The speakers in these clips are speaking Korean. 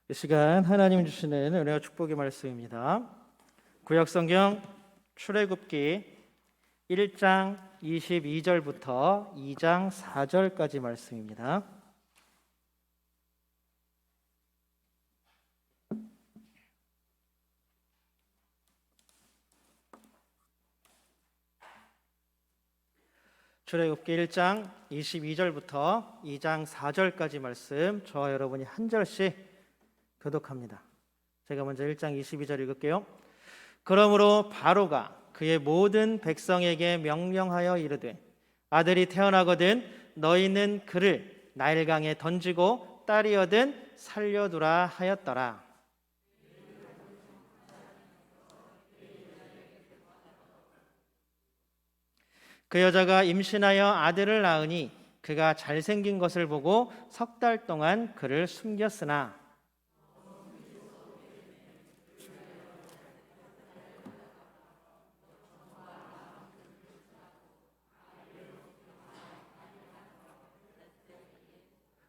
이 시간 하나님 주시는 은혜와 축복의 말씀입니다. 구약성경 출애굽기 1장 22절부터 2장 4절까지 말씀입니다. 출애굽기 1장 22절부터 2장 4절까지 말씀, 저와 여러분이 한 절씩 교독합니다. 제가 먼저 1장 22절 읽을게요. 그러므로 바로가 그의 모든 백성에게 명령하여 이르되, 아들이 태어나거든 너희는 그를 나일강에 던지고 딸이어든 살려두라 하였더라. 그 여자가 임신하여 아들을 낳으니 그가 잘생긴 것을 보고 석 달 동안 그를 숨겼으나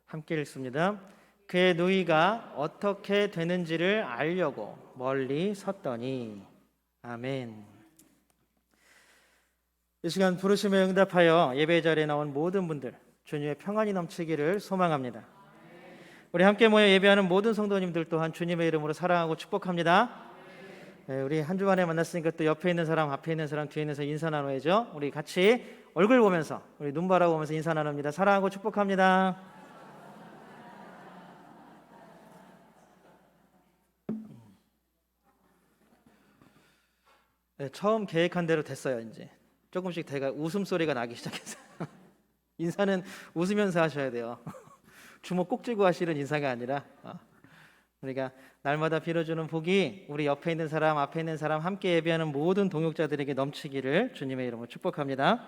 함께 읽습니다. 그의 누이가 어떻게 되는지를 알려고 멀리 섰더니. 아멘. 이 시간 부르심에 응답하여 예배 자리에 나온 모든 분들 주님의 평안이 넘치기를 소망합니다. 우리 함께 모여 예배하는 모든 성도님들 또한 주님의 이름으로 사랑하고 축복합니다. 우리 한 주만에 만났으니까 또 옆에 있는 사람, 앞에 있는 사람, 뒤에 있는 사람 인사 나눠야죠. 우리 같이 얼굴 보면서, 우리 눈 바라보면서 인사 나눕니다. 사랑하고 축복합니다. 네, 처음 계획한 대로 됐어요. 이제 조금씩 제가 웃음소리가 나기 시작했어요. 인사는 웃으면서 하셔야 돼요. 주먹 꼭 쥐고 하시는 인사가 아니라 우리가 날마다 빌어주는 복이 우리 옆에 있는 사람, 앞에 있는 사람, 함께 예배하는 모든 동역자들에게 넘치기를 주님의 이름으로 축복합니다.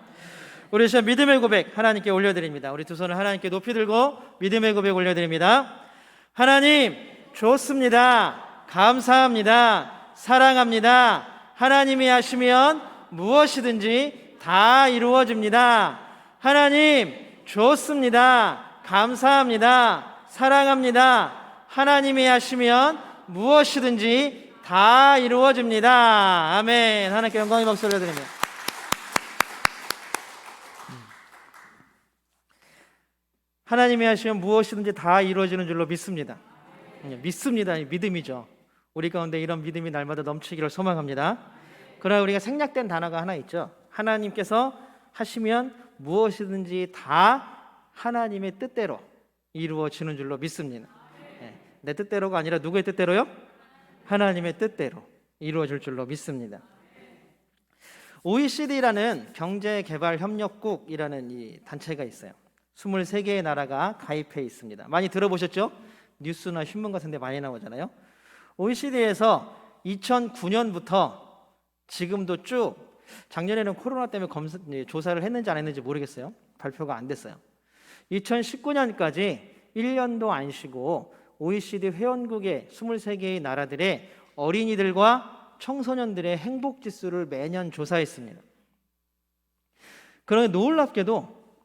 우리 시간 믿음의 고백 하나님께 올려드립니다. 우리 두 손을 하나님께 높이 들고 믿음의 고백 올려드립니다. 하나님 좋습니다. 감사합니다. 사랑합니다. 하나님이 하시면 무엇이든지 다 이루어집니다. 하나님 좋습니다. 감사합니다. 사랑합니다. 하나님이 하시면 무엇이든지 다 이루어집니다. 아멘. 하나님께 영광의 박수 올려드립니다. 하나님이 하시면 무엇이든지 다 이루어지는 줄로 믿습니다. 믿습니다. 믿음이죠. 우리 가운데 이런 믿음이 날마다 넘치기를 소망합니다. 그러나 우리가 생략된 단어가 하나 있죠. 하나님께서 하시면 무엇이든지 다 하나님의 뜻대로 이루어지는 줄로 믿습니다. 내 뜻대로가 아니라 누구의 뜻대로요? 하나님의 뜻대로 이루어질 줄로 믿습니다. OECD라는 경제개발협력국이라는 이 단체가 있어요. 23개의 나라가 가입해 있습니다. 많이 들어보셨죠? 뉴스나 신문 같은 데 많이 나오잖아요. OECD에서 2009년부터 지금도 쭉, 작년에는 코로나 때문에 조사를 했는지 안 했는지 모르겠어요. 발표가 안 됐어요. 2019년까지 1년도 안 쉬고 OECD 회원국의 23개의 나라들의 어린이들과 청소년들의 행복 지수를 매년 조사했습니다. 그런데 놀랍게도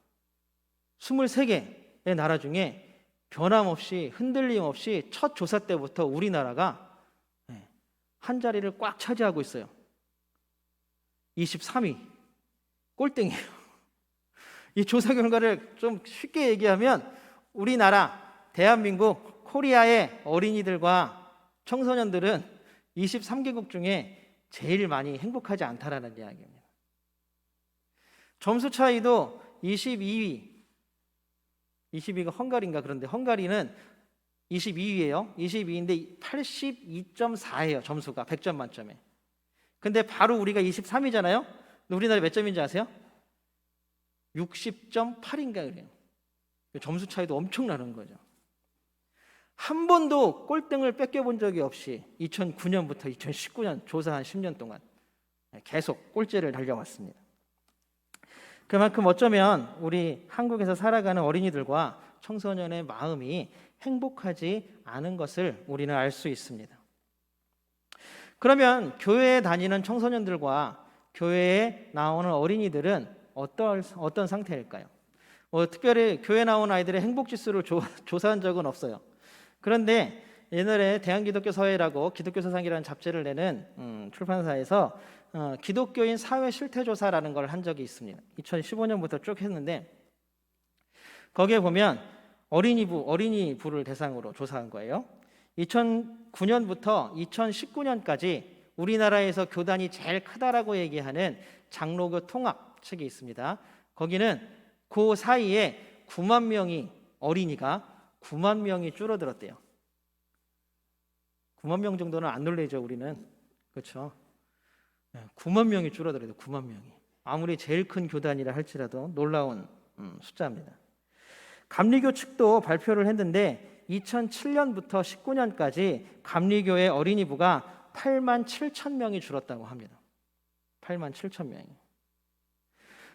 23개의 나라 중에 변함없이, 흔들림 없이 첫 조사 때부터 우리나라가 한 자리를 꽉 차지하고 있어요. 23위 꼴등이에요. 이 조사 결과를 좀 쉽게 얘기하면 우리나라, 대한민국, 코리아의 어린이들과 청소년들은 23개국 중에 제일 많이 행복하지 않다라는 이야기입니다. 점수 차이도 22위가 헝가리인가. 그런데 헝가리는 22위예요. 22위인데 82.4예요. 점수가 100점 만점에. 근데 바로 우리가 23위잖아요. 우리나라 몇 점인지 아세요? 60.8인가 그래요. 점수 차이도 엄청나는 거죠. 한 번도 꼴등을 뺏겨본 적이 없이 2009년부터 2019년 조사한 10년 동안 계속 꼴찌를 달려왔습니다. 그만큼 어쩌면 우리 한국에서 살아가는 어린이들과 청소년의 마음이 행복하지 않은 것을 우리는 알 수 있습니다. 그러면 교회에 다니는 청소년들과 교회에 나오는 어린이들은 어떤 상태일까요? 특별히 교회 나온 아이들의 행복 지수를 조사한 적은 없어요. 그런데 옛날에 대한기독교서회라고 기독교서상이라는 잡지를 내는 출판사에서 기독교인 사회 실태조사라는 걸 한 적이 있습니다. 2015년부터 쭉 했는데 거기에 보면 어린이부를 대상으로 조사한 거예요. 2009년부터 2019년까지 우리나라에서 교단이 제일 크다라고 얘기하는 장로교 통합 책이 있습니다. 거기는 그 사이에 9만 명이 어린이가 9만 명이 줄어들었대요. 9만 명 정도는 안 놀래죠, 우리는. 그렇죠? 9만 명이 줄어들어요. 9만 명이. 아무리 제일 큰 교단이라 할지라도 놀라운 숫자입니다. 감리교 측도 발표를 했는데 2007년부터 19년까지 감리교의 어린이부가 8만 7천 명이 줄었다고 합니다. 8만 7천 명이.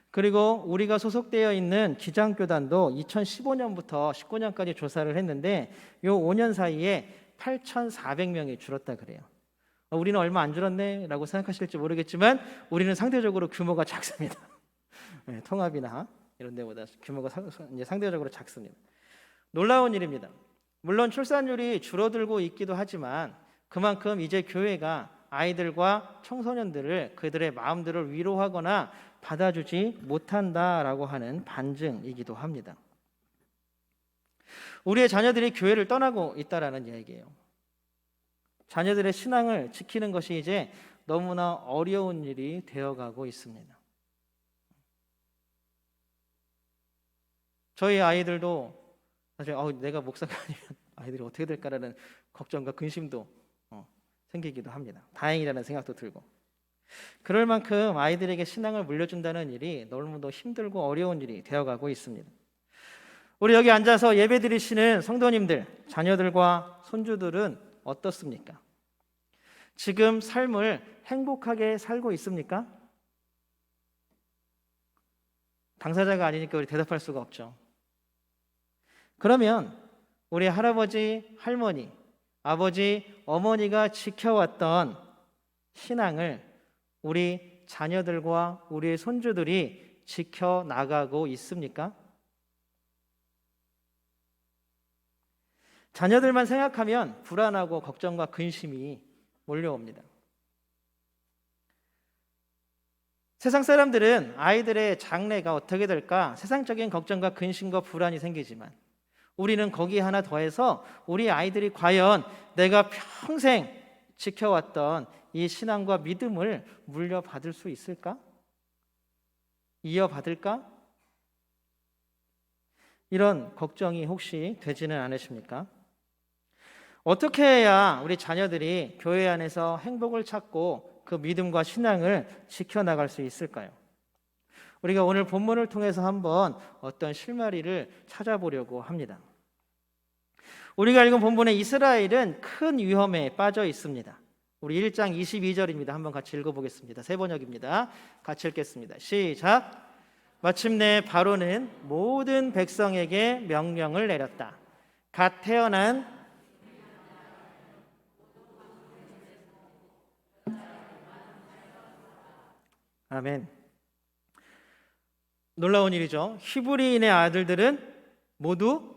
그리고 우리가 소속되어 있는 기장교단도 2015년부터 19년까지 조사를 했는데 요 5년 사이에 8,400명이 줄었다 그래요. 우리는 얼마 안 줄었네 라고 생각하실지 모르겠지만 우리는 상대적으로 규모가 작습니다. 네, 통합이나 이런 데보다 규모가 상대적으로 작습니다. 놀라운 일입니다. 물론 출산율이 줄어들고 있기도 하지만 그만큼 이제 교회가 아이들과 청소년들을 그들의 마음들을 위로하거나 받아주지 못한다라고 하는 반증이기도 합니다. 우리의 자녀들이 교회를 떠나고 있다라는 이야기예요. 자녀들의 신앙을 지키는 것이 이제 너무나 어려운 일이 되어가고 있습니다. 저희 아이들도 사실 내가 목사가 아니면 아이들이 어떻게 될까라는 걱정과 근심도 생기기도 합니다. 다행이라는 생각도 들고. 그럴 만큼 아이들에게 신앙을 물려준다는 일이 너무도 힘들고 어려운 일이 되어가고 있습니다. 우리 여기 앉아서 예배 드리시는 성도님들, 자녀들과 손주들은 어떻습니까? 지금 삶을 행복하게 살고 있습니까? 당사자가 아니니까 우리 대답할 수가 없죠. 그러면 우리 할아버지, 할머니, 아버지, 어머니가 지켜왔던 신앙을 우리 자녀들과 우리의 손주들이 지켜나가고 있습니까? 자녀들만 생각하면 불안하고 걱정과 근심이 몰려옵니다. 세상 사람들은 아이들의 장래가 어떻게 될까 세상적인 걱정과 근심과 불안이 생기지만 우리는 거기에 하나 더해서 우리 아이들이 과연 내가 평생 지켜왔던 이 신앙과 믿음을 물려받을 수 있을까? 이어받을까? 이런 걱정이 혹시 되지는 않으십니까? 어떻게 해야 우리 자녀들이 교회 안에서 행복을 찾고 그 믿음과 신앙을 지켜나갈 수 있을까요? 우리가 오늘 본문을 통해서 한번 어떤 실마리를 찾아보려고 합니다. 우리가 읽은 본문에 이스라엘은 큰 위험에 빠져 있습니다. 우리 1장 22절입니다. 한번 같이 읽어보겠습니다. 세 번역입니다. 같이 읽겠습니다. 시작. 마침내 바로는 모든 백성에게 명령을 내렸다. 갓 태어난 아멘. 놀라운 일이죠. 히브리인의 아들들은 모두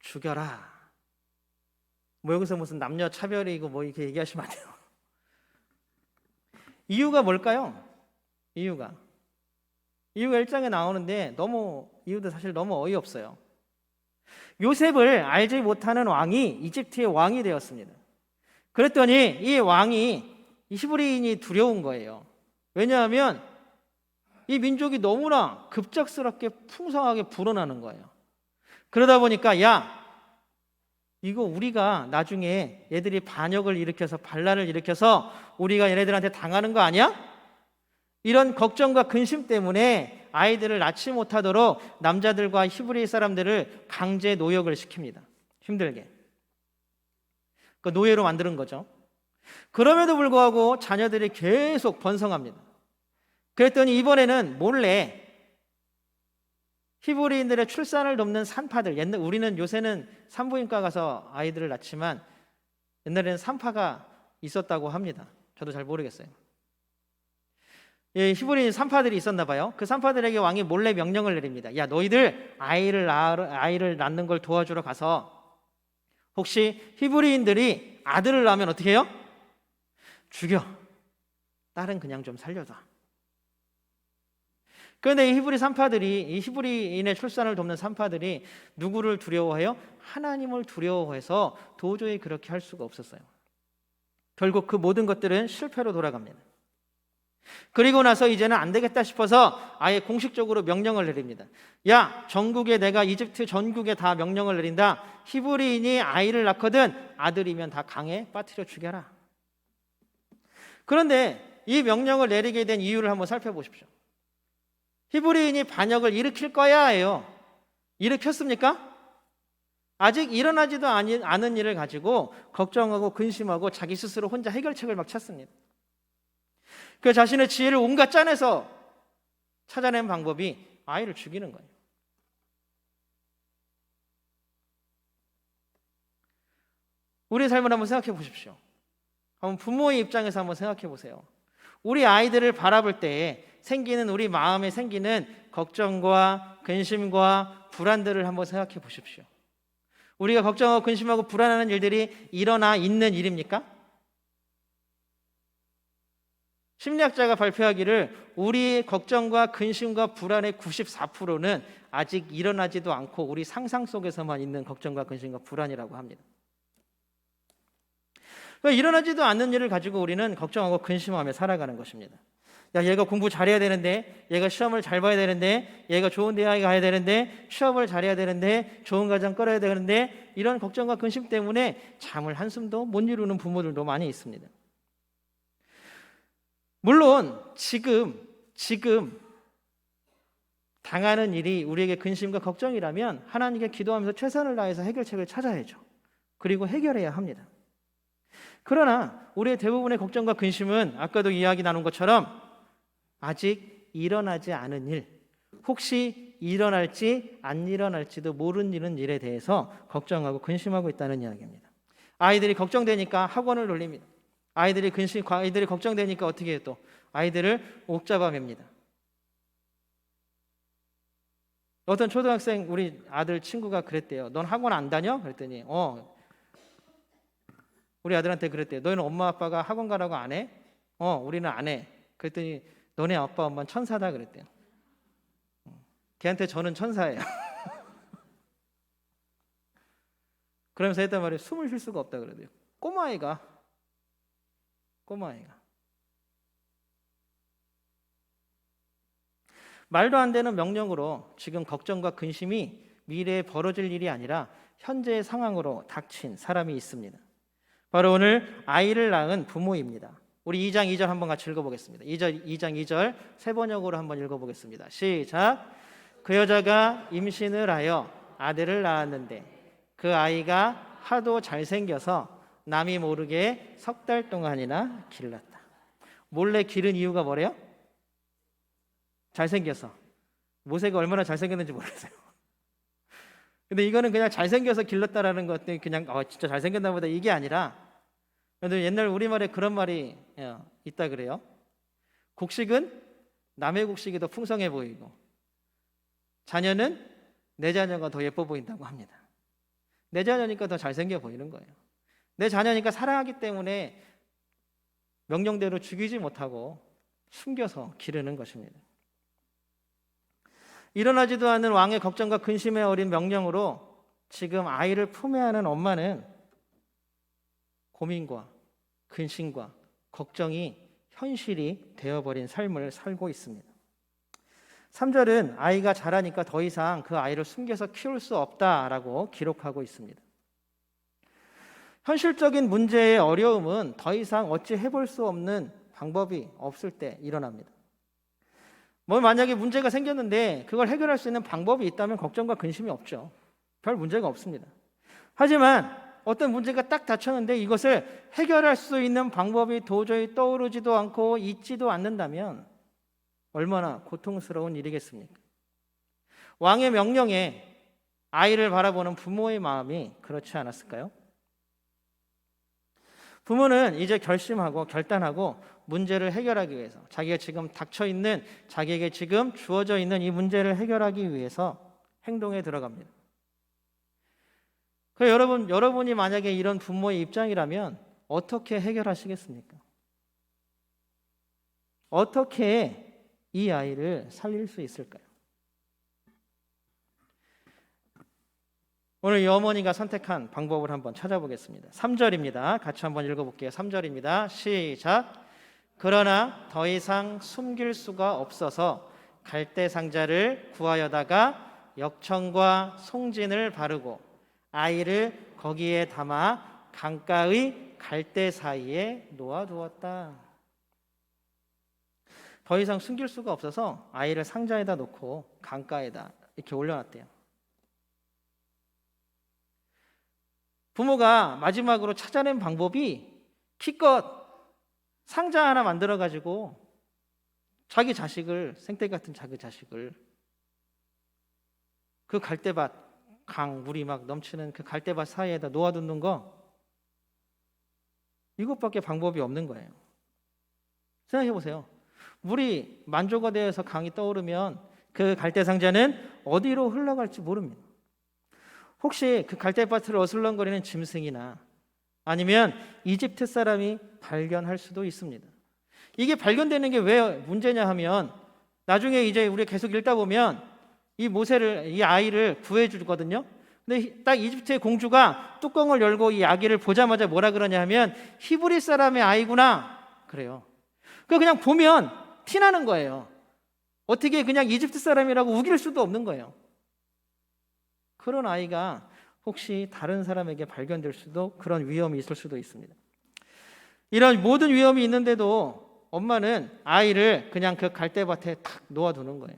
죽여라. 여기서 무슨 남녀 차별이고 이렇게 얘기하시면 안 돼요. 이유가 뭘까요? 이유가 1장에 나오는데 이유도 사실 너무 어이없어요. 요셉을 알지 못하는 왕이 이집트의 왕이 되었습니다. 그랬더니 이 왕이 이 히브리인이 두려운 거예요. 왜냐하면 이 민족이 너무나 급작스럽게 풍성하게 불어나는 거예요. 그러다 보니까 이거 우리가 나중에 얘들이 반역을 일으켜서 반란을 일으켜서 우리가 얘네들한테 당하는 거 아니야? 이런 걱정과 근심 때문에 아이들을 낳지 못하도록 남자들과 히브리 사람들을 강제 노역을 시킵니다. 힘들게. 그 노예로 만드는 거죠. 그럼에도 불구하고 자녀들이 계속 번성합니다. 그랬더니 이번에는 몰래 히브리인들의 출산을 돕는 산파들, 우리는 요새는 산부인과 가서 아이들을 낳지만 옛날에는 산파가 있었다고 합니다. 저도 잘 모르겠어요. 히브리인 산파들이 있었나 봐요. 그 산파들에게 왕이 몰래 명령을 내립니다. 너희들 아이를 낳는 걸 도와주러 가서 혹시 히브리인들이 아들을 낳으면 어떻게 해요? 죽여. 딸은 그냥 좀 살려둬. 그런데 이 히브리인의 출산을 돕는 산파들이 누구를 두려워해요? 하나님을 두려워해서 도저히 그렇게 할 수가 없었어요. 결국 그 모든 것들은 실패로 돌아갑니다. 그리고 나서 이제는 안 되겠다 싶어서 아예 공식적으로 명령을 내립니다. 야, 전국에 내가 이집트 전국에 다 명령을 내린다. 히브리인이 아이를 낳거든 아들이면 다 강에 빠뜨려 죽여라. 그런데 이 명령을 내리게 된 이유를 한번 살펴보십시오. 히브리인이 반역을 일으킬 거야예요. 일으켰습니까? 아직 일어나지도 않은 일을 가지고 걱정하고 근심하고 자기 스스로 혼자 해결책을 막 찾습니다. 그 자신의 지혜를 온갖 짜내서 찾아낸 방법이 아이를 죽이는 거예요. 우리의 삶을 한번 생각해 보십시오. 한번 부모의 입장에서 한번 생각해 보세요. 우리 아이들을 바라볼 때 우리 마음에 생기는 걱정과 근심과 불안들을 한번 생각해 보십시오. 우리가 걱정하고 근심하고 불안하는 일들이 일어나 있는 일입니까? 심리학자가 발표하기를 우리의 걱정과 근심과 불안의 94%는 아직 일어나지도 않고 우리 상상 속에서만 있는 걱정과 근심과 불안이라고 합니다. 그러니까 일어나지도 않는 일을 가지고 우리는 걱정하고 근심하며 살아가는 것입니다. 야, 얘가 공부 잘해야 되는데, 얘가 시험을 잘 봐야 되는데, 얘가 좋은 대학에 가야 되는데, 취업을 잘해야 되는데, 좋은 가정 끌어야 되는데, 이런 걱정과 근심 때문에 잠을 한숨도 못 이루는 부모들도 많이 있습니다. 물론 지금 당하는 일이 우리에게 근심과 걱정이라면 하나님께 기도하면서 최선을 다해서 해결책을 찾아야죠. 그리고 해결해야 합니다. 그러나 우리의 대부분의 걱정과 근심은 아까도 이야기 나눈 것처럼 아직 일어나지 않은 일, 혹시 일어날지 안 일어날지도 모르는 일에 대해서 걱정하고 근심하고 있다는 이야기입니다. 아이들이 걱정되니까 학원을 돌립니다. 아이들이 걱정되니까 어떻게 해요? 또 아이들을 옥잡아 맵니다. 어떤 초등학생 우리 아들 친구가 그랬대요. 넌 학원 안 다녀? 그랬더니 우리 아들한테 그랬대요. 너희는 엄마 아빠가 학원 가라고 안 해? 우리는 안 해. 그랬더니 너네 아빠 엄마는 천사다 그랬대요. 걔한테 저는 천사예요. 그러면서 했단 말이에요. 숨을 쉴 수가 없다 그러대요. 꼬마아이가 말도 안 되는 명령으로 지금 걱정과 근심이 미래에 벌어질 일이 아니라 현재의 상황으로 닥친 사람이 있습니다. 바로 오늘 아이를 낳은 부모입니다. 우리 2장 2절 한번 같이 읽어보겠습니다. 2장 2절 세 번역으로 한번 읽어보겠습니다. 시작. 그 여자가 임신을 하여 아들을 낳았는데 그 아이가 하도 잘생겨서 남이 모르게 3달 동안이나 길렀다. 몰래 기른 이유가 뭐래요? 잘생겨서. 모세가 얼마나 잘생겼는지 모르겠어요. 근데 이거는 그냥 잘생겨서 길렀다라는 것도 그냥 진짜 잘생겼나 보다 이게 아니라, 근데 옛날 우리말에 그런 말이 있다 그래요. 곡식은 남의 곡식이 더 풍성해 보이고 자녀는 내 자녀가 더 예뻐 보인다고 합니다. 내 자녀니까 더 잘생겨 보이는 거예요. 내 자녀니까 사랑하기 때문에 명령대로 죽이지 못하고 숨겨서 기르는 것입니다. 일어나지도 않는 왕의 걱정과 근심에 어린 명령으로 지금 아이를 품에 안은 엄마는 고민과 근심과 걱정이 현실이 되어버린 삶을 살고 있습니다. 3절은 아이가 자라니까 더 이상 그 아이를 숨겨서 키울 수 없다라고 기록하고 있습니다. 현실적인 문제의 어려움은 더 이상 어찌 해볼 수 없는 방법이 없을 때 일어납니다. 만약에 문제가 생겼는데 그걸 해결할 수 있는 방법이 있다면 걱정과 근심이 없죠. 별 문제가 없습니다. 하지만 어떤 문제가 딱 닥쳤는데 이것을 해결할 수 있는 방법이 도저히 떠오르지도 않고 있지도 않는다면 얼마나 고통스러운 일이겠습니까? 왕의 명령에 아이를 바라보는 부모의 마음이 그렇지 않았을까요? 부모는 이제 결심하고 결단하고 문제를 해결하기 위해서 자기가 지금 닥쳐있는, 자기에게 지금 주어져 있는 이 문제를 해결하기 위해서 행동에 들어갑니다. 여러분이 만약에 이런 부모의 입장이라면 어떻게 해결하시겠습니까? 어떻게 이 아이를 살릴 수 있을까요? 오늘 이 어머니가 선택한 방법을 한번 찾아보겠습니다. 3절입니다. 같이 한번 읽어볼게요. 3절입니다. 시작. 그러나 더 이상 숨길 수가 없어서 갈대 상자를 구하여다가 역청과 송진을 바르고 아이를 거기에 담아 강가의 갈대 사이에 놓아두었다. 더 이상 숨길 수가 없어서 아이를 상자에다 놓고 강가에다 이렇게 올려놨대요. 부모가 마지막으로 찾아낸 방법이 기껏 상자 하나 만들어가지고 자기 자식을, 생떼기 같은 자기 자식을 그 갈대밭, 강, 물이 막 넘치는 그 갈대밭 사이에다 놓아두는 거, 이것밖에 방법이 없는 거예요. 생각해 보세요. 물이 만조가 되어서 강이 떠오르면 그 갈대 상자는 어디로 흘러갈지 모릅니다. 혹시 그 갈대밭을 어슬렁거리는 짐승이나 아니면 이집트 사람이 발견할 수도 있습니다. 이게 발견되는 게 왜 문제냐 하면 나중에 이제 우리가 계속 읽다 보면 이 아이를 구해주거든요. 근데 딱 이집트의 공주가 뚜껑을 열고 이 아기를 보자마자 뭐라 그러냐 하면 히브리 사람의 아이구나 그래요. 그냥 보면 티나는 거예요. 어떻게 그냥 이집트 사람이라고 우길 수도 없는 거예요. 그런 아이가 혹시 다른 사람에게 발견될 수도, 그런 위험이 있을 수도 있습니다. 이런 모든 위험이 있는데도 엄마는 아이를 그냥 그 갈대밭에 탁 놓아두는 거예요.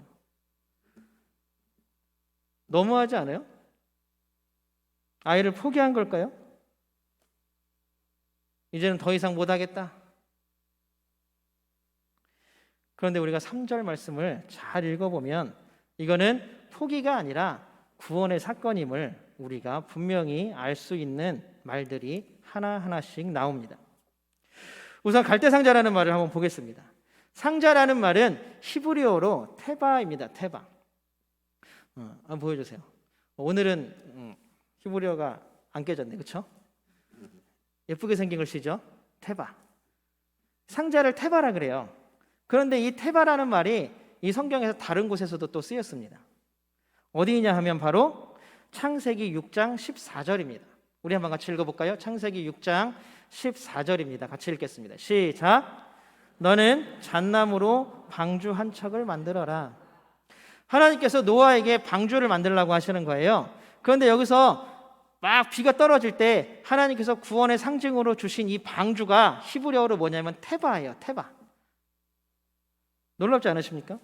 너무하지 않아요? 아이를 포기한 걸까요? 이제는 더 이상 못하겠다. 그런데 우리가 3절 말씀을 잘 읽어보면 이거는 포기가 아니라 구원의 사건임을 우리가 분명히 알 수 있는 말들이 하나하나씩 나옵니다. 우선 갈대상자라는 말을 한번 보겠습니다. 상자라는 말은 히브리어로 테바입니다. 테바. 한번 보여주세요. 오늘은 히브리어가 안 깨졌네, 그렇죠? 예쁘게 생긴 글씨죠? 테바. 상자를 테바라 그래요. 그런데 이 테바라는 말이 이 성경에서 다른 곳에서도 또 쓰였습니다. 어디냐 하면 바로 창세기 6장 14절입니다. 우리 한번 같이 읽어볼까요? 창세기 6장 14절입니다. 같이 읽겠습니다. 시작. 너는 잣나무로 방주 한 척을 만들어라. 하나님께서 노아에게 방주를 만들라고 하시는 거예요. 그런데 여기서 막 비가 떨어질 때 하나님께서 구원의 상징으로 주신 이 방주가 히브리어로 뭐냐면 테바예요. 테바. 놀랍지 않으십니까?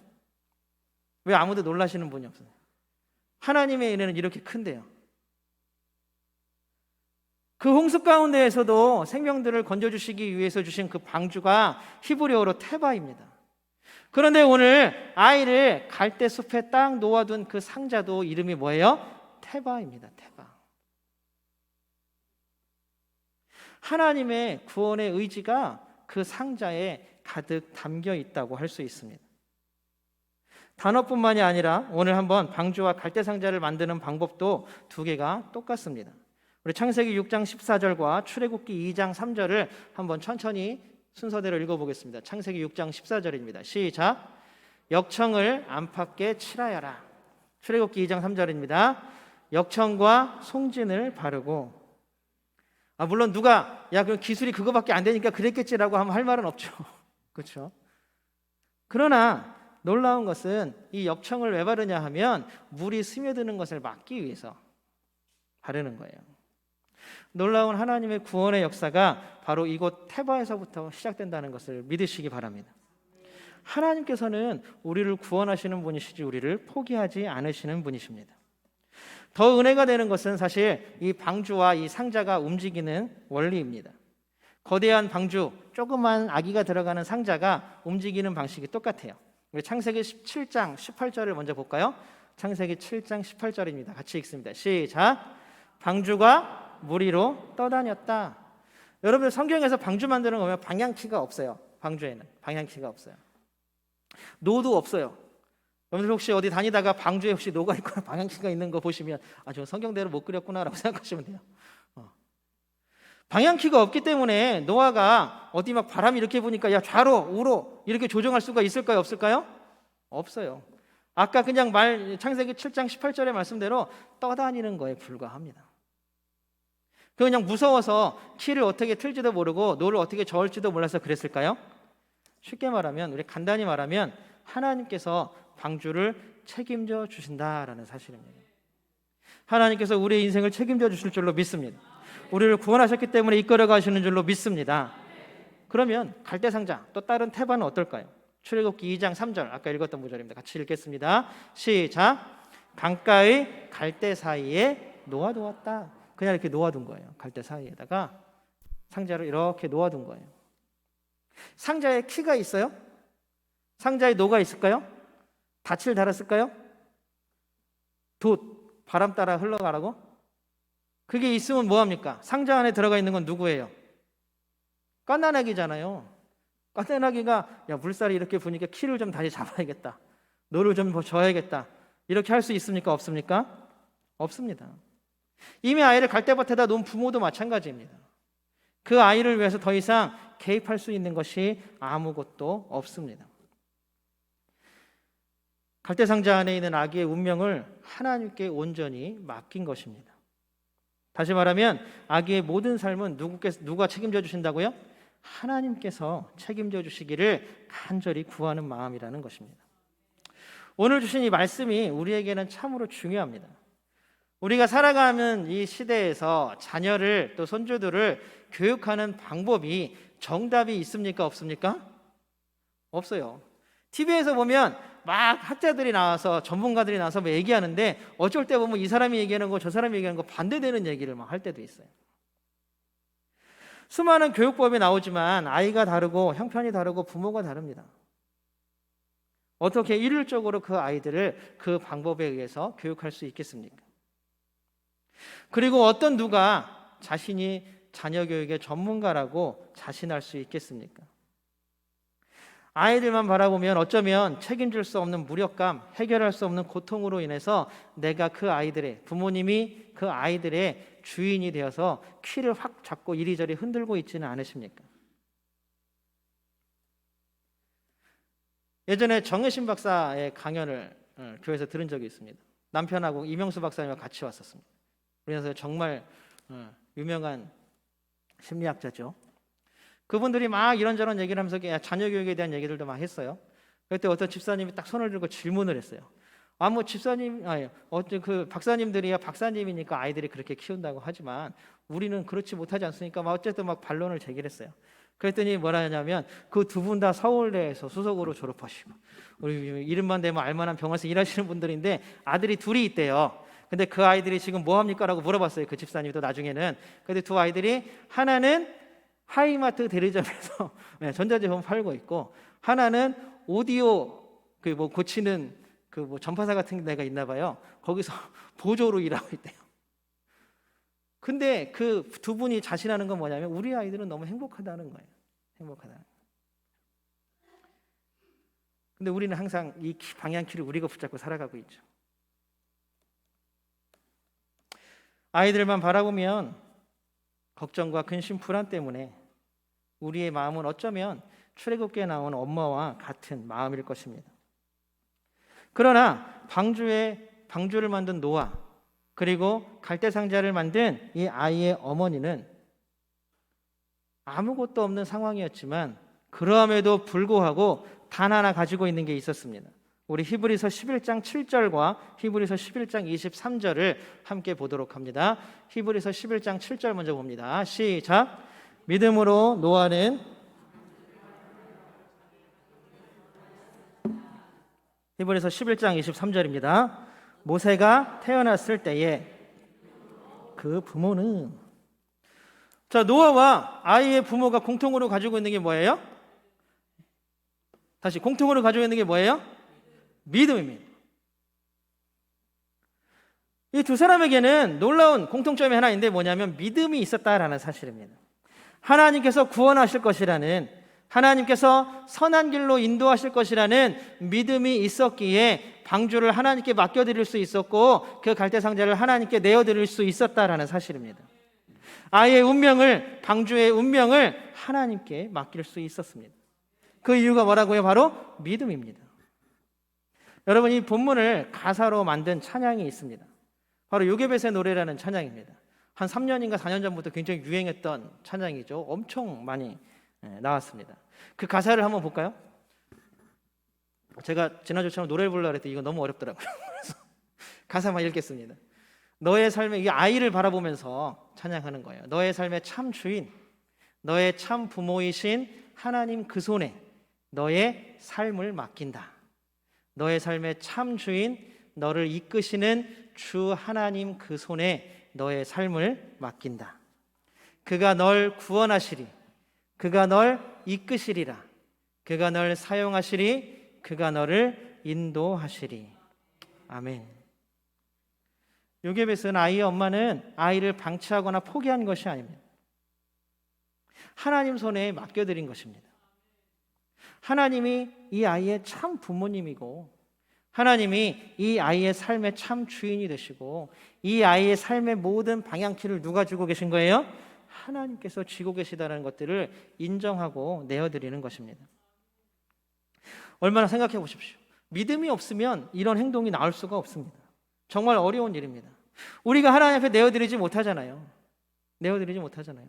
왜 아무도 놀라시는 분이 없어요? 하나님의 은혜는 이렇게 큰데요. 그 홍수 가운데에서도 생명들을 건져주시기 위해서 주신 그 방주가 히브리어로 테바입니다. 그런데 오늘 아이를 갈대숲에 딱 놓아둔 그 상자도 이름이 뭐예요? 테바입니다. 테바. 하나님의 구원의 의지가 그 상자에 가득 담겨 있다고 할 수 있습니다. 단어뿐만이 아니라 오늘 한번 방주와 갈대상자를 만드는 방법도 두 개가 똑같습니다. 우리 창세기 6장 14절과 출애굽기 2장 3절을 한번 천천히 순서대로 읽어보겠습니다. 창세기 6장 14절입니다. 시작. 역청을 안팎에 칠하여라. 출애굽기 2장 3절입니다. 역청과 송진을 바르고. 물론 누가 그 기술이 그거밖에 안 되니까 그랬겠지라고 하면 할 말은 없죠. 그렇죠? 그러나 놀라운 것은 이 역청을 왜 바르냐 하면 물이 스며드는 것을 막기 위해서 바르는 거예요. 놀라운 하나님의 구원의 역사가 바로 이곳 테바에서부터 시작된다는 것을 믿으시기 바랍니다. 하나님께서는 우리를 구원하시는 분이시지 우리를 포기하지 않으시는 분이십니다. 더 은혜가 되는 것은 사실 이 방주와 이 상자가 움직이는 원리입니다. 거대한 방주, 조그만 아기가 들어가는 상자가 움직이는 방식이 똑같아요. 우리 창세기 17장 18절을 먼저 볼까요? 창세기 7장 18절입니다. 같이 읽습니다. 시작. 방주가 물 위로 떠다녔다. 여러분 성경에서 방주 만드는 거 보면 방향키가 없어요. 방주에는 방향키가 없어요. 노도 없어요. 여러분들 혹시 어디 다니다가 방주에 혹시 노가 있거나 방향키가 있는 거 보시면 저 성경대로 못 그렸구나라고 생각하시면 돼요. 방향키가 없기 때문에 노아가 어디 막 바람이 이렇게 부니까 야 좌로 우로 이렇게 조정할 수가 있을까요? 없을까요? 없어요. 아까 그냥 창세기 7장 18절의 말씀대로 떠다니는 거에 불과합니다. 그냥 무서워서 키를 어떻게 틀지도 모르고 노를 어떻게 저을지도 몰라서 그랬을까요? 쉽게 말하면, 우리 간단히 말하면 하나님께서 방주를 책임져 주신다라는 사실입니다. 하나님께서 우리의 인생을 책임져 주실 줄로 믿습니다. 우리를 구원하셨기 때문에 이끌어 가시는 줄로 믿습니다. 그러면 갈대상자 또 다른 태반은 어떨까요? 출애굽기 2장 3절 아까 읽었던 구절입니다. 같이 읽겠습니다. 시작. 강가의 갈대 사이에 놓아두었다. 그냥 이렇게 놓아둔 거예요. 갈대 사이에다가 상자를 이렇게 놓아둔 거예요. 상자에 키가 있어요? 상자에 노가 있을까요? 닻을 달았을까요? 돛, 바람 따라 흘러가라고? 그게 있으면 뭐합니까? 상자 안에 들어가 있는 건 누구예요? 갓난아기잖아요. 갓난아기가 야 물살이 이렇게 부니까 키를 좀 다시 잡아야겠다, 노를 좀 져야겠다, 이렇게 할 수 있습니까? 없습니까? 없습니다. 이미 아이를 갈대밭에다 놓은 부모도 마찬가지입니다. 그 아이를 위해서 더 이상 개입할 수 있는 것이 아무것도 없습니다. 갈대상자 안에 있는 아기의 운명을 하나님께 온전히 맡긴 것입니다. 다시 말하면 아기의 모든 삶은 누가 책임져 주신다고요? 하나님께서 책임져 주시기를 간절히 구하는 마음이라는 것입니다. 오늘 주신 이 말씀이 우리에게는 참으로 중요합니다. 우리가 살아가는 이 시대에서 자녀를 또 손주들을 교육하는 방법이 정답이 있습니까? 없습니까? 없어요. TV에서 보면 막 학자들이 나와서 전문가들이 나와서 뭐 얘기하는데 어쩔 때 보면 이 사람이 얘기하는 거 저 사람이 얘기하는 거 반대되는 얘기를 막 할 때도 있어요. 수많은 교육법이 나오지만 아이가 다르고 형편이 다르고 부모가 다릅니다. 어떻게 일률적으로 그 아이들을 그 방법에 의해서 교육할 수 있겠습니까? 그리고 어떤 누가 자신이 자녀 교육의 전문가라고 자신할 수 있겠습니까? 아이들만 바라보면 어쩌면 책임질 수 없는 무력감, 해결할 수 없는 고통으로 인해서 내가 그 아이들의, 부모님이 그 아이들의 주인이 되어서 키를 확 잡고 이리저리 흔들고 있지는 않으십니까? 예전에 정혜신 박사의 강연을 교회에서 들은 적이 있습니다. 남편하고 이명수 박사님과 같이 왔었습니다. 우리나라에서 정말 유명한 심리학자죠. 그분들이 막 이런저런 얘기를 하면서 자녀 교육에 대한 얘기들도 막 했어요. 그때 어떤 집사님이 딱 손을 들고 질문을 했어요. 뭐 집사님, 그 박사님들이야 박사님이니까 아이들이 그렇게 키운다고 하지만 우리는 그렇지 못하지 않습니까? 막 어쨌든 막 반론을 제기를 했어요. 그랬더니 뭐라 하냐면 그 두 분 다 서울대에서 수석으로 졸업하시고 우리 이름만 대면 알만한 병원에서 일하시는 분들인데 아들이 둘이 있대요. 근데 그 아이들이 지금 뭐 합니까? 라고 물어봤어요. 그 집사님이 또 나중에는. 근데 두 아이들이 하나는 하이마트 대리점에서 전자제품 팔고 있고 하나는 오디오 그 뭐 고치는 그 뭐 전파사 같은 데가 있나 봐요. 거기서 보조로 일하고 있대요. 근데 그 두 분이 자신하는 건 뭐냐면 우리 아이들은 너무 행복하다는 거예요. 행복하다. 근데 우리는 항상 이 방향키를 우리가 붙잡고 살아가고 있죠. 아이들만 바라보면 걱정과 근심 불안 때문에 우리의 마음은 어쩌면 출애굽기에 나온 엄마와 같은 마음일 것입니다. 그러나 방주를 만든 노아 그리고 갈대상자를 만든 이 아이의 어머니는 아무것도 없는 상황이었지만 그럼에도 불구하고 단 하나 가지고 있는 게 있었습니다. 우리 히브리서 11장 7절과 히브리서 11장 23절을 함께 보도록 합니다. 히브리서 11장 7절 먼저 봅니다. 시작. 믿음으로 노아는 히브리서 11장 23절입니다. 모세가 태어났을 때에 그 부모는 노아와 아이의 부모가 공통으로 가지고 있는 게 뭐예요? 다시 공통으로 가지고 있는 게 뭐예요? 믿음입니다. 이 두 사람에게는 놀라운 공통점이 하나 있는데 뭐냐면 믿음이 있었다라는 사실입니다. 하나님께서 구원하실 것이라는 하나님께서 선한 길로 인도하실 것이라는 믿음이 있었기에 방주를 하나님께 맡겨드릴 수 있었고 그 갈대상자를 하나님께 내어드릴 수 있었다라는 사실입니다. 아이의 운명을, 방주의 운명을 하나님께 맡길 수 있었습니다. 그 이유가 뭐라고요? 바로 믿음입니다. 여러분, 이 본문을 가사로 만든 찬양이 있습니다. 바로 요게벳의 노래라는 찬양입니다. 한 3년인가 4년 전부터 굉장히 유행했던 찬양이죠. 엄청 많이 나왔습니다. 그 가사를 한번 볼까요? 제가 지난주처럼 노래를 부르려고 했더니 이거 너무 어렵더라고요. 그래서 가사만 읽겠습니다. 너의 삶에, 이 아이를 바라보면서 찬양하는 거예요. 너의 삶의 참 주인, 너의 참 부모이신 하나님 그 손에 너의 삶을 맡긴다. 너의 삶의 참 주인, 너를 이끄시는 주 하나님 그 손에 너의 삶을 맡긴다. 그가 널 구원하시리, 그가 널 이끄시리라, 그가 널 사용하시리, 그가 너를 인도하시리. 아멘. 요게벳은 아이의 엄마는 아이를 방치하거나 포기한 것이 아닙니다. 하나님 손에 맡겨드린 것입니다. 하나님이 이 아이의 참 부모님이고 하나님이 이 아이의 삶의 참 주인이 되시고 이 아이의 삶의 모든 방향키를 누가 쥐고 계신 거예요? 하나님께서 쥐고 계시다는 것들을 인정하고 내어드리는 것입니다. 얼마나 생각해 보십시오. 믿음이 없으면 이런 행동이 나올 수가 없습니다. 정말 어려운 일입니다. 우리가 하나님 앞에 내어드리지 못하잖아요. 내어드리지 못하잖아요.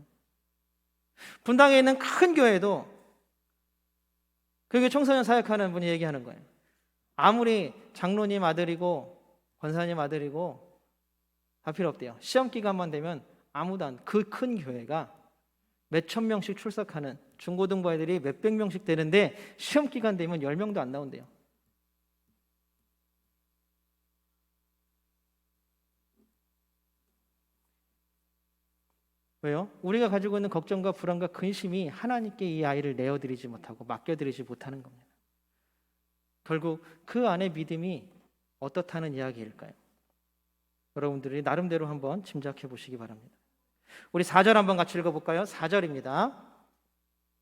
분당에 있는 큰 교회도 그게 청소년 사역하는 분이 얘기하는 거예요. 아무리 장로님 아들이고 권사님 아들이고 다 필요 없대요. 시험 기간만 되면 아무도 안, 그 큰 교회가 몇천 명씩 출석하는 중고등부 애들이 몇백 명씩 되는데 시험 기간 되면 10명도 안 나온대요. 왜요? 우리가 가지고 있는 걱정과 불안과 근심이 하나님께 이 아이를 내어드리지 못하고 맡겨드리지 못하는 겁니다. 결국 그 안에 믿음이 어떻다는 이야기일까요? 여러분들이 나름대로 한번 짐작해 보시기 바랍니다. 우리 4절 한번 같이 읽어볼까요? 4절입니다.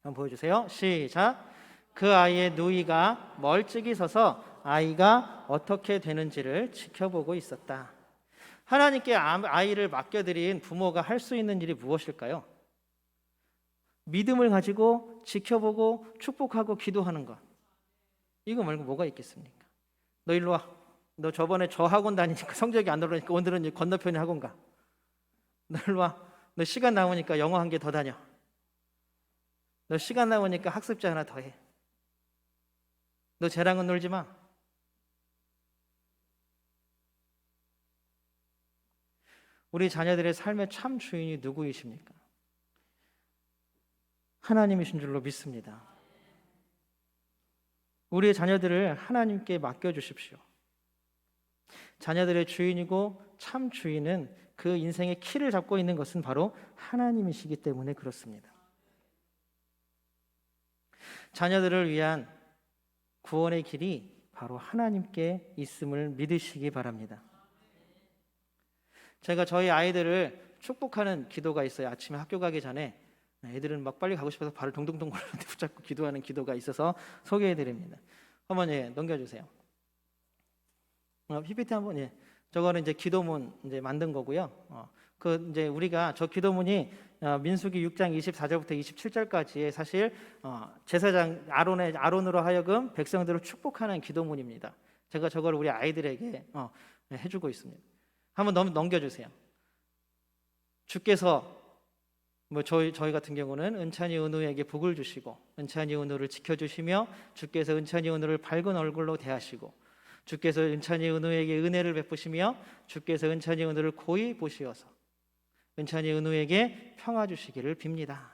한번 보여주세요. 시작. 그 아이의 누이가 멀찍이 서서 아이가 어떻게 되는지를 지켜보고 있었다. 하나님께 아이를 맡겨드린 부모가 할 수 있는 일이 무엇일까요? 믿음을 가지고 지켜보고 축복하고 기도하는 것. 이거 말고 뭐가 있겠습니까? 너 일로 와. 너 저번에 저 학원 다니니까 성적이 안 오르니까 오늘은 건너편에 학원 가. 너 일로 와. 너 시간 남으니까 영어 한 개 더 다녀. 너 시간 남으니까 학습지 하나 더 해. 너 쟤랑은 놀지 마. 우리 자녀들의 삶의 참 주인이 누구이십니까? 하나님이신 줄로 믿습니다. 우리의 자녀들을 하나님께 맡겨주십시오. 자녀들의 주인이고 참 주인은 그 인생의 키를 잡고 있는 것은 바로 하나님이시기 때문에 그렇습니다. 자녀들을 위한 구원의 길이 바로 하나님께 있음을 믿으시기 바랍니다. 제가 저희 아이들을 축복하는 기도가 있어요. 아침에 학교 가기 전에 애들은 막 빨리 가고 싶어서 발을 동동동 거리는데 붙잡고 기도하는 기도가 있어서 소개해드립니다. 한번 넘겨주세요. PPT 한번 저거는 이제 기도문 이제 만든 거고요. 그 이제 우리가 저 기도문이 민수기 6장 24절부터 27절까지의 사실 제사장 아론으로 하여금 백성들을 축복하는 기도문입니다. 제가 저걸 우리 아이들에게 해주고 있습니다. 한번 넘겨주세요. 주께서 저희 같은 경우는 은찬이 은우에게 복을 주시고 은찬이 은우를 지켜주시며 주께서 은찬이 은우를 밝은 얼굴로 대하시고 주께서 은찬이 은우에게 은혜를 베푸시며 주께서 은찬이 은우를 고이 보시어서 은찬이 은우에게 평화 주시기를 빕니다.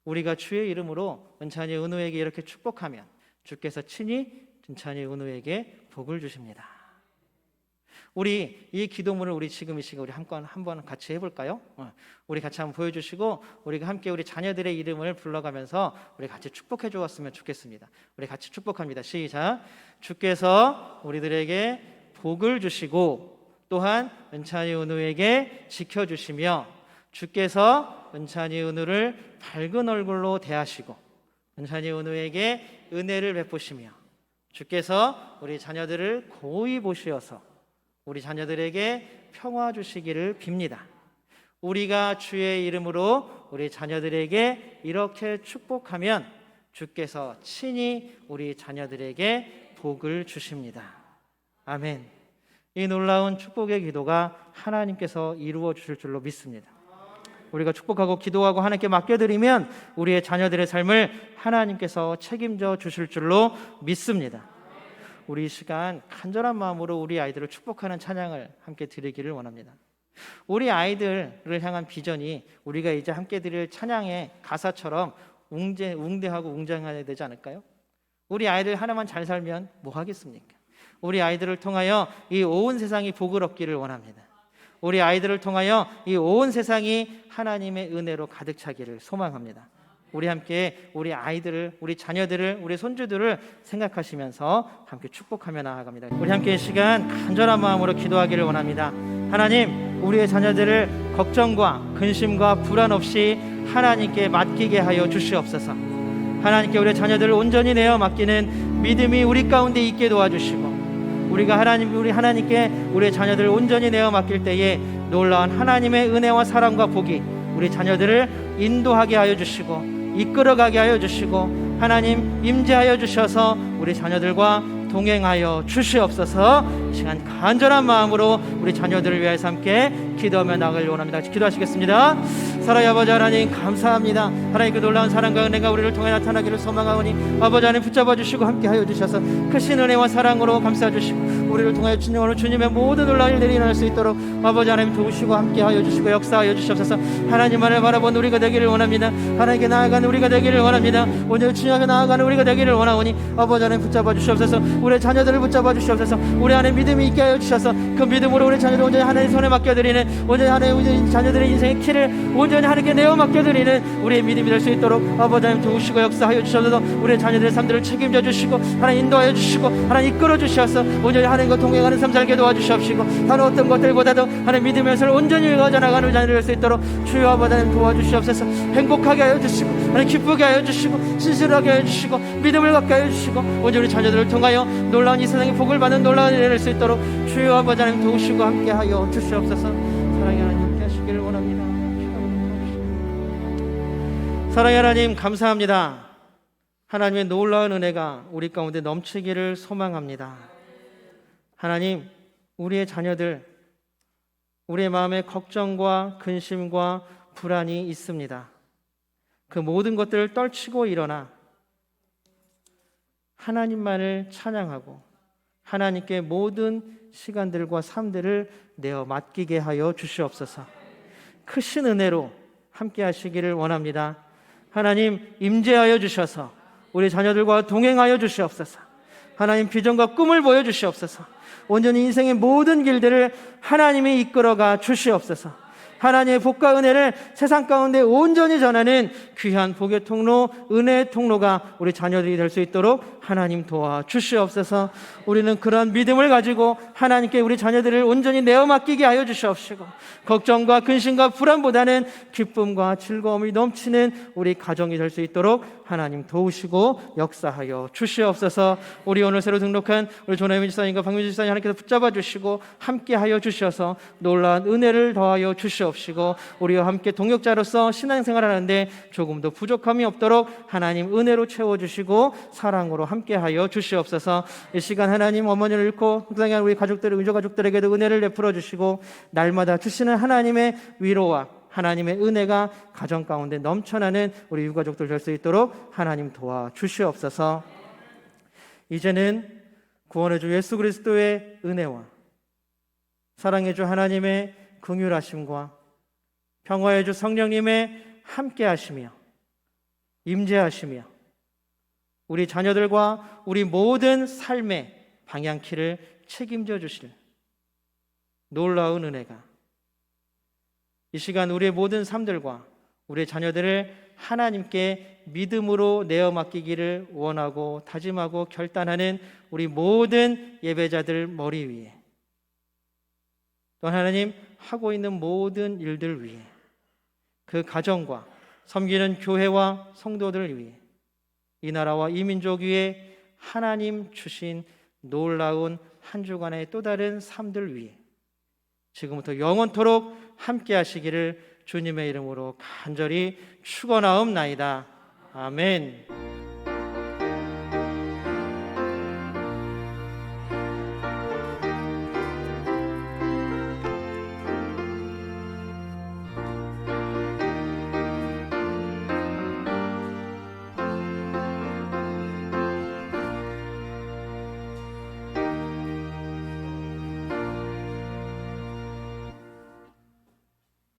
우리가 주의 이름으로 은찬이 은우에게 이렇게 축복하면 주께서 친히 은찬이 은우에게 복을 주십니다. 우리 이 기도문을 우리 지금 이 시간 우리 한번 같이 해볼까요? 우리 같이 한번 보여주시고 우리가 함께 우리 자녀들의 이름을 불러가면서 우리 같이 축복해 주었으면 좋겠습니다. 우리 같이 축복합니다. 시작. 주께서 우리들에게 복을 주시고 또한 은찬이 은우에게 지켜주시며 주께서 은찬이 은우를 밝은 얼굴로 대하시고 은찬이 은우에게 은혜를 베푸시며 주께서 우리 자녀들을 고이 보시어서 우리 자녀들에게 평화 주시기를 빕니다. 우리가 주의 이름으로 우리 자녀들에게 이렇게 축복하면 주께서 친히 우리 자녀들에게 복을 주십니다. 아멘. 이 놀라운 축복의 기도가 하나님께서 이루어 주실 줄로 믿습니다. 우리가 축복하고 기도하고 하나님께 맡겨드리면 우리의 자녀들의 삶을 하나님께서 책임져 주실 줄로 믿습니다. 우리 이 시간 간절한 마음으로 우리 아이들을 축복하는 찬양을 함께 드리기를 원합니다. 우리 아이들을 향한 비전이 우리가 이제 함께 드릴 찬양의 가사처럼 웅대하고 웅장해야 되지 않을까요? 우리 아이들 하나만 잘 살면 뭐 하겠습니까? 우리 아이들을 통하여 이 온 세상이 복을 얻기를 원합니다. 우리 아이들을 통하여 이 온 세상이 하나님의 은혜로 가득 차기를 소망합니다. 우리 함께 우리 아이들을, 우리 자녀들을, 우리 손주들을 생각하시면서 함께 축복하며 나아갑니다. 우리 함께 이 시간 간절한 마음으로 기도하기를 원합니다. 하나님, 우리의 자녀들을 걱정과 근심과 불안 없이 하나님께 맡기게 하여 주시옵소서. 하나님께 우리 자녀들을 온전히 내어 맡기는 믿음이 우리 가운데 있게 도와주시고 우리 하나님께 우리의 자녀들을 온전히 내어 맡길 때에 놀라운 하나님의 은혜와 사랑과 복이 우리 자녀들을 인도하게 하여 주시고 이끌어가게 하여 주시고 하나님 임재하여 주셔서 우리 자녀들과 동행하여 주시옵소서. 이 시간 간절한 마음으로 우리 자녀들을 위해서 함께 기도하며 나가길 원합니다. 기도하시겠습니다. 사랑의 아버지 하나님 감사합니다. 하나님 그 놀라운 사랑과 은혜가 우리를 통해 나타나기를 소망하오니 아버지 하나님 붙잡아 주시고 함께하여 주셔서 크신 은혜와 사랑으로 감싸 주시고 우리를 통하여 주님의 모든 놀라운 일들이 일어날 수 있도록 아버지 하나님 도우시고 함께하여 주시고 역사하여 주시옵소서. 하나님만을 바라본 우리가 되기를 원합니다. 하나님께 나아가는 우리가 되기를 원합니다. 오늘 주님께 나아가는 우리가 되기를 원하오니 아버지 하나님 붙잡아 주시옵소서. 우리 자녀들을 붙잡아 주시옵소서. 우리 안에 믿음이 있게 하여 주셔서 그 믿음으로 우리 자녀들 온전히 하나님 손에 맡겨드리는 온전히 하나님 자녀들의 인생의 키를 온전히 하나님께 내어 맡겨드리는 우리의 믿음이 될 수 있도록 아버지 하나님 도우시고 역사하여 주셔서 우리의 자녀들의 삶들을 책임져 주시고 하나님 인도하여 주시고 하나님 이끌어 주셔서 온전히 하나님과 동행하는 삶 살게 도와주시옵시고 다른 어떤 것들보다도 하나님 믿음의 삶을 온전히 가져나가는 자녀들 될 수 있도록 주여 아버지 하나님 도와주시옵소서. 행복하게 하여 주시고 하나님 기쁘게 하여 주시고 신실하게 하여 주시고 믿음을 갖게 하여 주시고 온전히 우리 자녀들을 통하여 놀라운 이 세상의 복을 받는 놀라운 일을 낼 수 있도록 주여 아버지 하나님 도우시고 함께하여 주시옵소서. 사랑의 하나님 함께 하시기를 원합니다. 사랑의 하나님 감사합니다. 하나님의 놀라운 은혜가 우리 가운데 넘치기를 소망합니다. 하나님, 우리의 자녀들, 우리의 마음에 걱정과 근심과 불안이 있습니다. 그 모든 것들을 떨치고 일어나 하나님만을 찬양하고 하나님께 모든 시간들과 삶들을 내어 맡기게 하여 주시옵소서. 크신 은혜로 함께 하시기를 원합니다. 하나님 임재하여 주셔서 우리 자녀들과 동행하여 주시옵소서. 하나님 비전과 꿈을 보여주시옵소서. 온전히 인생의 모든 길들을 하나님이 이끌어가 주시옵소서. 하나님의 복과 은혜를 세상 가운데 온전히 전하는 귀한 복의 통로, 은혜의 통로가 우리 자녀들이 될 수 있도록 하나님 도와주시옵소서. 우리는 그런 믿음을 가지고 하나님께 우리 자녀들을 온전히 내어 맡기게 하여 주시옵시고 걱정과 근심과 불안보다는 기쁨과 즐거움이 넘치는 우리 가정이 될 수 있도록 하나님 도우시고 역사하여 주시옵소서. 우리 오늘 새로 등록한 우리 조나민 집사님과 박민주 집사님 하나님께서 붙잡아 주시고 함께하여 주셔서 놀라운 은혜를 더하여 주시옵시고 우리와 함께 동역자로서 신앙생활하는데 조금 더 부족함이 없도록 하나님 은혜로 채워주시고 사랑으로 함께하여 주시옵소서. 이 시간 하나님 어머니를 잃고 불쌍한 우리 가족들, 의조가족들에게도 은혜를 베풀어 주시고 날마다 주시는 하나님의 위로와 하나님의 은혜가 가정 가운데 넘쳐나는 우리 유가족들 될 수 있도록 하나님 도와주시옵소서. 이제는 구원의 주 예수 그리스도의 은혜와 사랑의 주 하나님의 긍휼하심과 평화의 주 성령님의 함께하시며 임재하시며 우리 자녀들과 우리 모든 삶의 방향키를 책임져 주실 놀라운 은혜가 이 시간 우리의 모든 삶들과 우리의 자녀들을 하나님께 믿음으로 내어 맡기기를 원하고 다짐하고 결단하는 우리 모든 예배자들 머리 위에 또 하나님 하고 있는 모든 일들 위에 그 가정과 섬기는 교회와 성도들을 위해 이 나라와 이 민족 위에 하나님 주신 놀라운 한 주간의 또 다른 삶들 위해 지금부터 영원토록 함께 하시기를 주님의 이름으로 간절히 축원하옵나이다. 아멘.